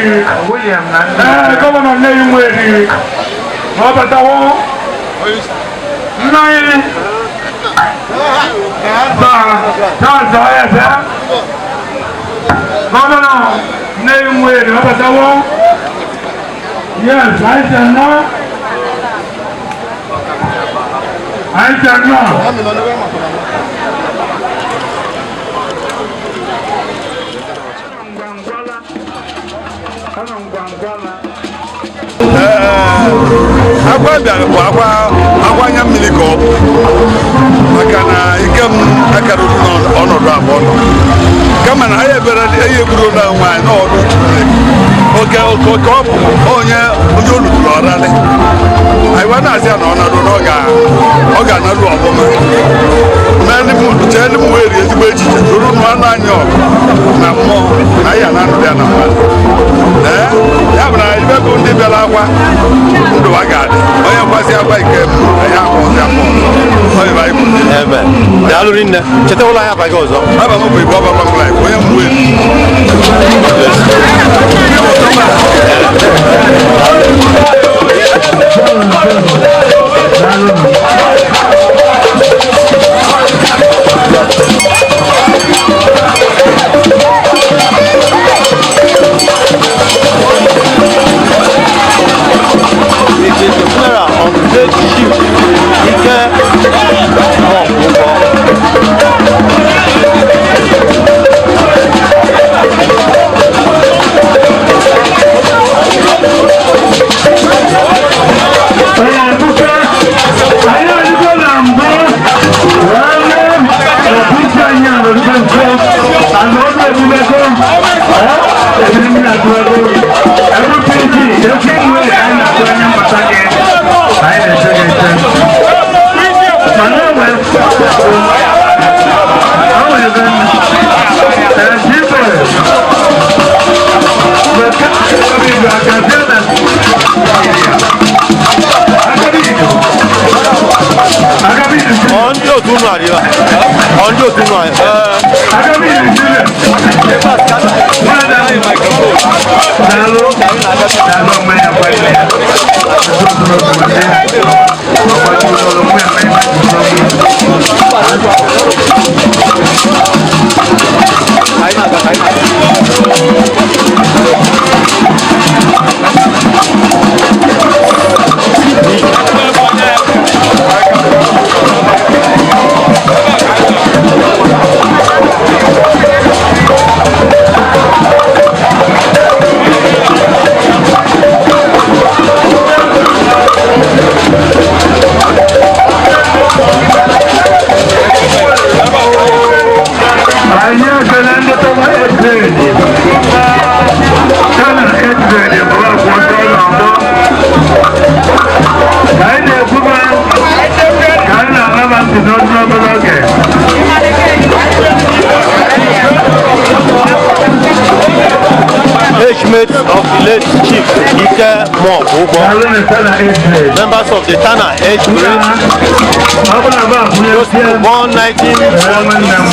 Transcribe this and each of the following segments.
William Governor May'24 Obatawo Nwanne Governor May'24 Obatawo. Yes, I shall know. Agwa bịara bụ agwa anya mmiri ka ọ bụ maka na ike m akara ọnọdụ abụọ nọ kama na anyị ebere ihe buru na nwaanyị n'ọdụ oke ọ bụ onye oluturu ọralị anyị wee na-asị ya na ọnọdụ na ọ ga-anarụ ọbụma chee ndị m wee rie ezigbo echiche ruru nụ anụ anya ọgụ na mmụọ na anyị na-anụrụ ya na mmadụ ya bụ na ibe bụ ndị bịara akwa ndụ a ga-adị onye kwasị akwa ike ya akwa ọzọ akwa ọzọ daalụ rinne cheta ụlọ ahịa abaghị ọzọ aba m bụ igbo ọbaba mụla onye m wee It is the funeral on the great chief Age-mate of the late chief Muokwugwo, members of the Tana age grade, those born 'Thank you.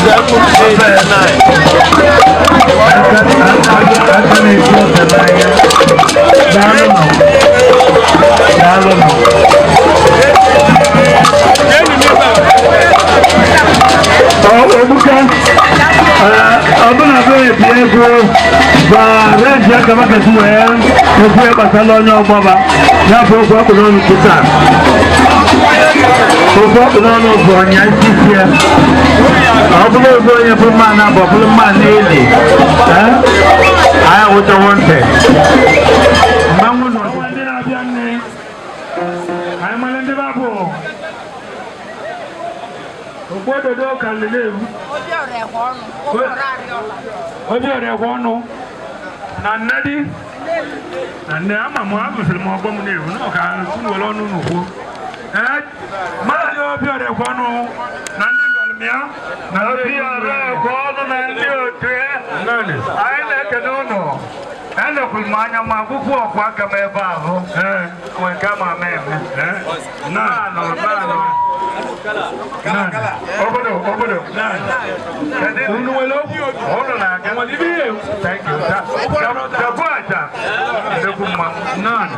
None.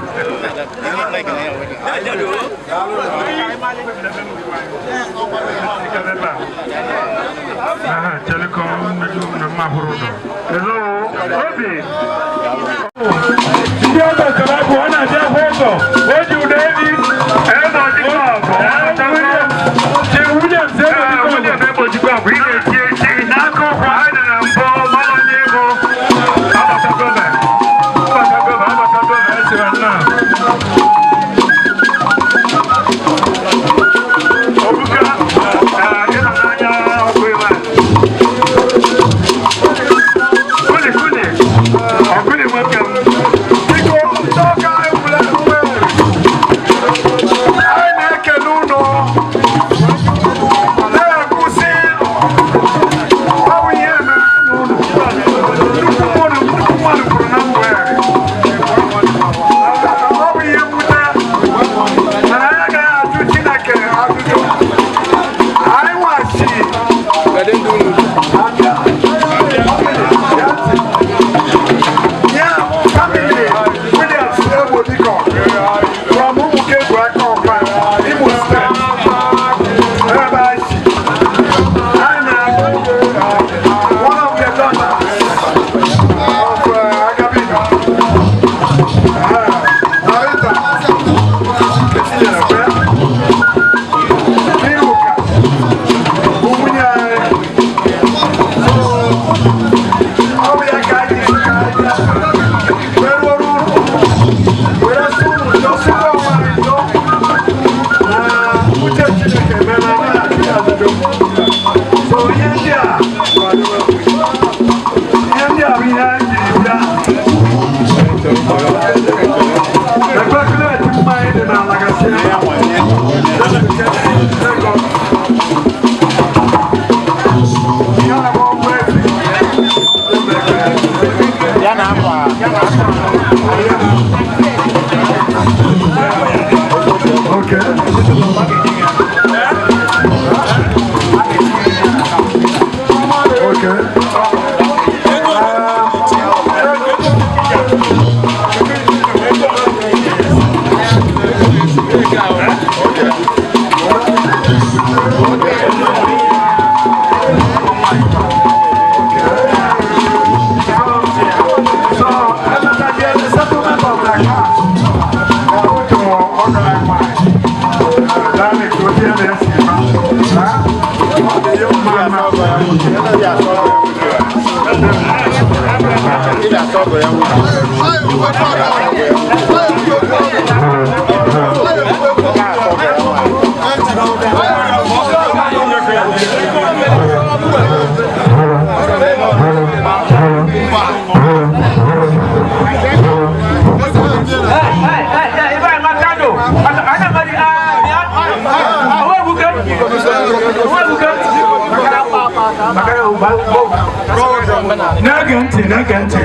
Telecom, hello, Obi. The other one, I just photo. What you, David? And on the club. William said,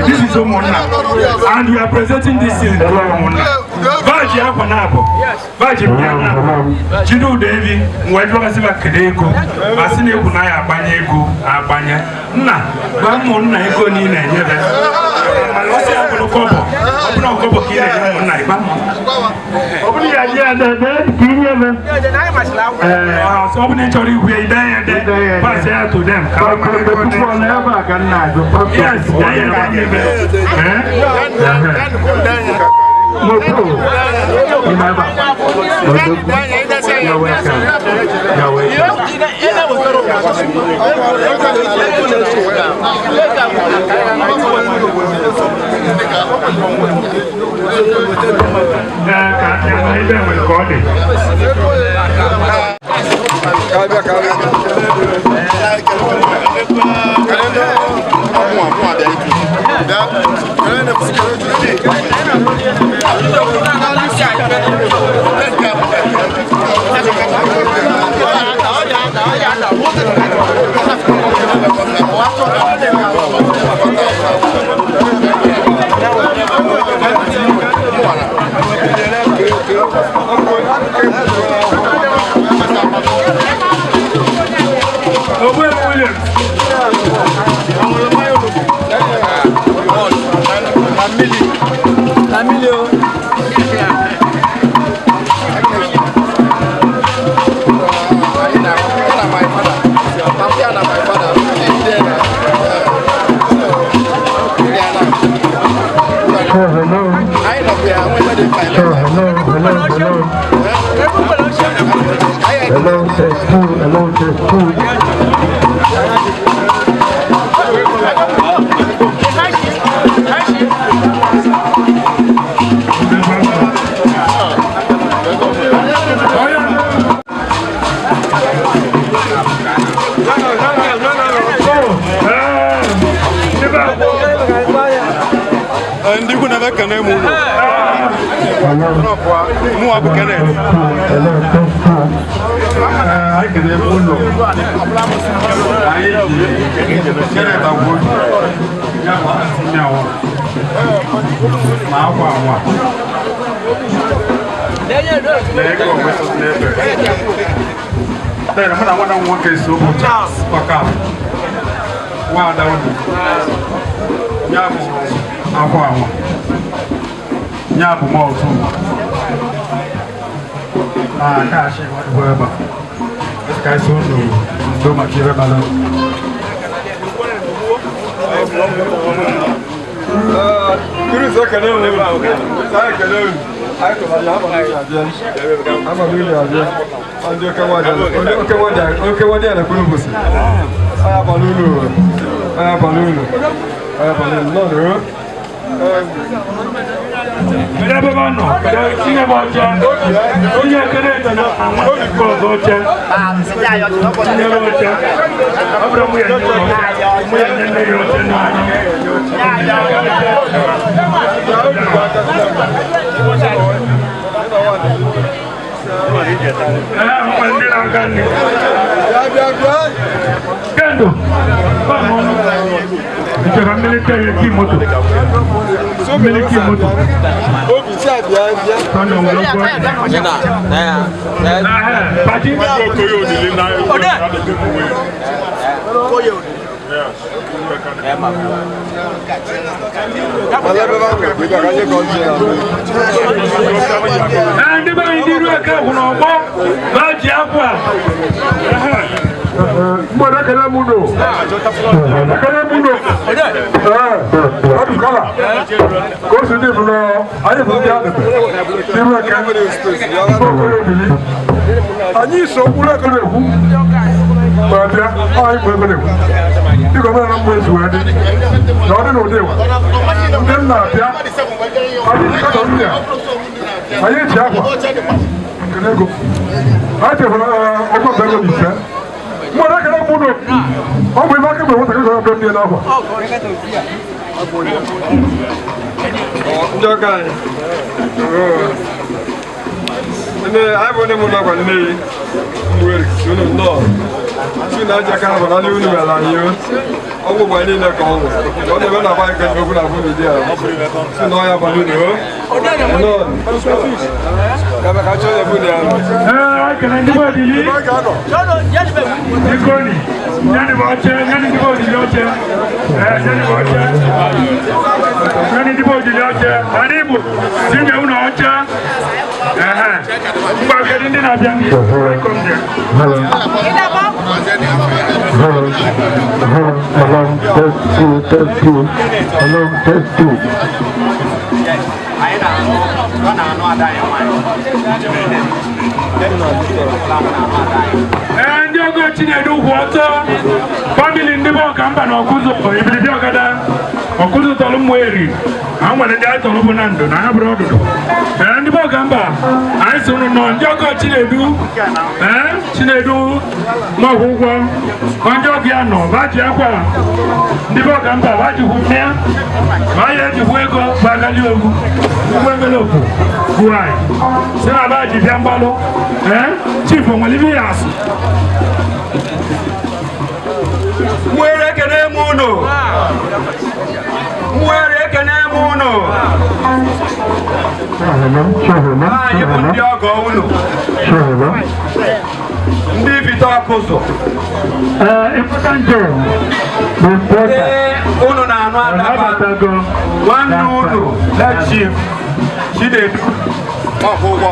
this is Omona, and we are presenting this in the Omona. Vaji Apanabo, Vaji Pianabo, Jidu Devi, Wadwasiva Kedeko, Masine Kunaya Banyego, Abanya, Na, Bamon, Ego Nina, Never. Malosia Kobo, Open Kobo Kina, Naiba. Open the idea that opening to we there, pass out to them. Yes, Emilio. Nyabu mo tu. Kashi whatever. This guy so do makira bala. Kuru so kana ne ba. Sai kana. Ai ko ya ba ya je. Ama bi ya je. Ande ka wa da. Ande ka wa da na kuru busi. Aya balulu. Aya balulu. Aya balulu. No no. Bedabano, bedabino bocha. Oye kereta na ko bocha. Sijayo tunapotea. Bocha. Abra muya nene yote na. Mandira gani. Kendo. Vamos. Ndio military kimoto. So miliki moto. Obi ti abia abia. Tano ngoko. Pati ko yo ni na. Ode. Ko yo. And ba indiru aka kuno bo ba ji akwa. Mbona kana muno. Kana muno. Adu kala. Ko se de bulo, ayi bu ya de. Diru aka. Ani so bulo ka de hu. Ba bia, ayi bu ka de hu. Ti ko na mbo esu ade. Na ode no de wa. Dem na bia. Ayi ka do bia. Ayi ti akwa. Kana go. Ate bulo, o ko be go bi se. Mbona kana muno. O bu ba ka be wota ka so be ni na kwa. Njoka. Ne ai ne muno kwa ne. Mwere, no. Sina jaka ba na liu ni mala yo. Owo ba ni na ko. O ne na ba ka ko na ko ni dia. Sina ya ba ni no. No. Kama ka cho ya bu ni ano. Kana ndi ba dili. Jono, yani be. Nikoni. Yani ba che, yani ndi ba dili oche. Yani ba che. Yani ndi ba dili oche. Aribu. Singe una oche. Mba ka ndi na bia. Welcome there. Hello. Hello, test two. Hello, test two. And you're going to do water. Family in the book, I'm going to go to the Ogada. Okuzu Tolumweri. I'm going to die to Lubunando. I have brought it. And the book, I soon know Joko Chinedu. Chinedu, Muokwugwo, Condolences, Vajiakwa. The book, Vajihumia. Vajihuego, Bagaliogu. Wemeloku. Why? Sena Vaji Jambalo. Chief of Malivias. Mwere kene muno. Mwere kene muno. Yibu ndi ogo uno. Ndi vito akoso. Important job. Uno na anu adaba. One uno. Let chief. Chinedu. Muokwugwo.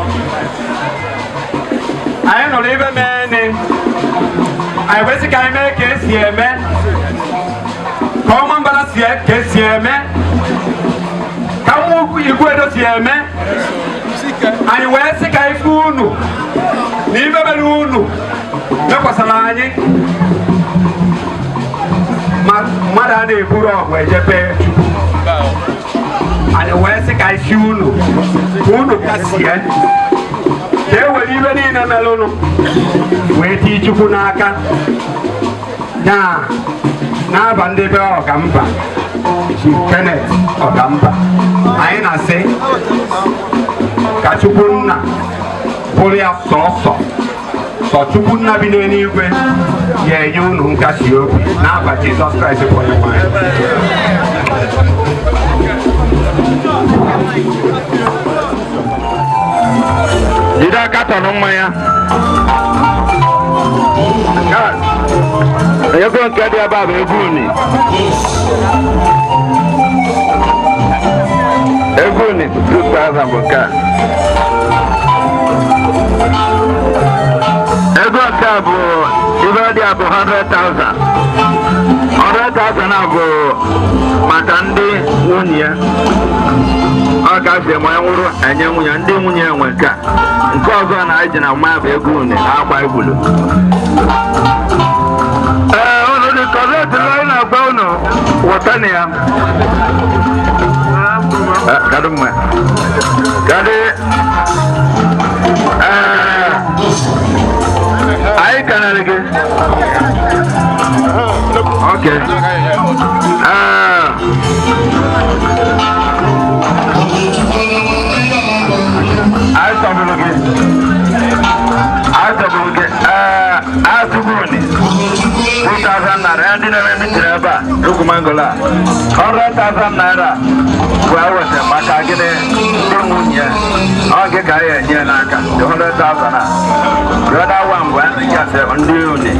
I no live many. I wish I can make it here, man. Come on, but I see it, man. Come on. ga-eme anyị wee sị ka ife unu na ife mere unu mekwasara anyị ma mmadụ a na-eburu ọgwụ ejebe anyị wee sị ka isi unu ka unu kasie ka e were ibe niile mere unu wee tii Chukwu n'aka n'aba ndị be Ọgamba Kenneth Ọgamba anyị na-asị ka Chukwu nna bụrụ ya sọsọ sọ Chukwu nna bi n'eluigwe ya enye unu nkasi obi n'aba Jizọs Kraịst bụ onye nwe anyị. Jide aka tọrọ mmanya ego nke dị ebe a bụ ego uni ego uni 2,000 bụ nke a. Ego nke a bụ ibe dị a bụ 100,000 a bụ maka ndị nwunye ọ gafee ma nwụrụ enye nwunye ndị nwunye enwe nke ọzọ na eji na mmanya bụ ego uni na-agba igbulu. Unu dị kọrekt anyị na-agba unu wọta na ya kadụ mma kadị anyị kanarị gị ok anyị tọbụrụ gị atụbụrụ ni 2,000 naira ya ndị na-eme mitiri ebe a Rukumangola 100,000 naira bụ eweta maka gịnị ndị nwunye ọ gị ka ya enye n'aka 100,000 a the other one bụ ndị uni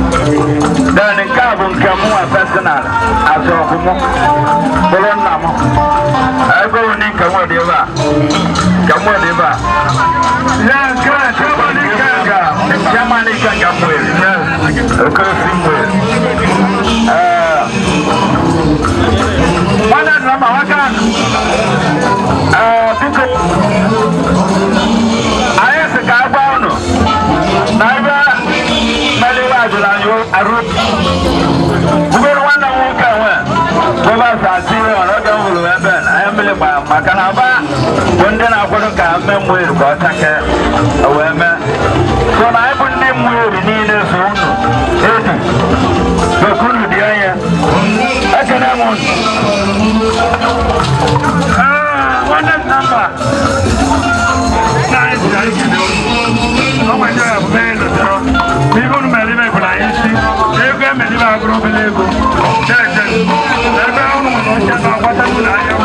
then nke a bụ nke mụnwa personal azụ ọkụmụ bụrụ nna m ego uni nke nwe dị ebe a ya nke Germany ka mwere okosi mwere Nwanne DiNamba waka biko anyị sị ka agba unu na ebe meliwe ajụrụ anyị arụ bugoro nwanne m nwoke nwe gọvanọ atire ọnọdụ hụrụ ebe anyị mmiri maka na aba bụ ndị na-akwado ka mme mwere ka ọ chake wee mee so na anyị bụ ndị mwere niile so unu edu bekunu dị anya ekene m unu nwanne DiNamba ọgwanye ya bụ mee ndọtọrọ n'ibe unu mere ime gwara anyị isi ego emere ime agụrụ obere ego jeje ebe unu nwere oche na-agbata ụlọ ahịa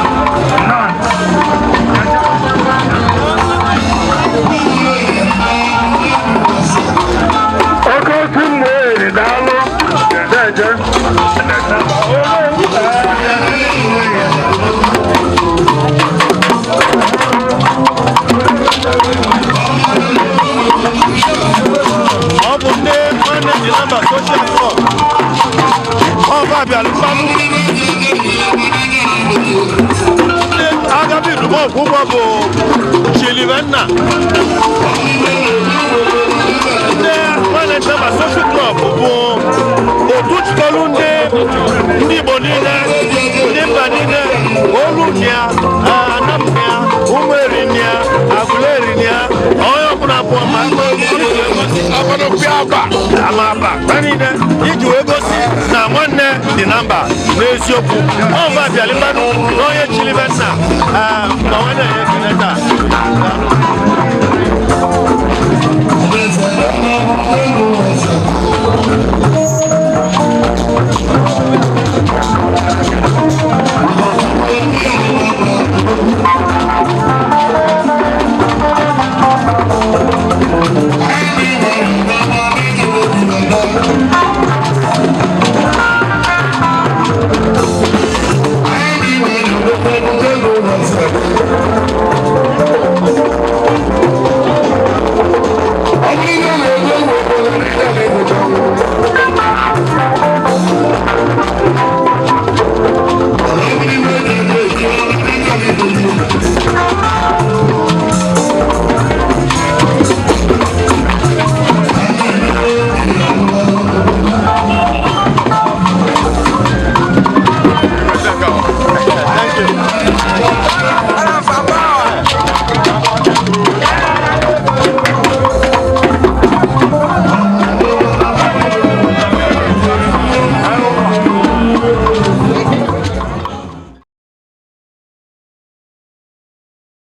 oke otu mmeri daalụ jeje ọ bụ ndị nwanne DiNamba social club ọba bịara mmanụ ndị agabi Muokwugwo bụ Chilivenna ndị nwanne DiNamba social club bụ otu jikọrọ ndị Igbo niile ndị mba niile olu ya anapụ ya ụmụ eri ya agụla eri ya onye ọbụla bụ amaba niile iji wee gosi na nwanne DiNamba n'eziokwu ọba bịara mmadụ n'onye Chilivenna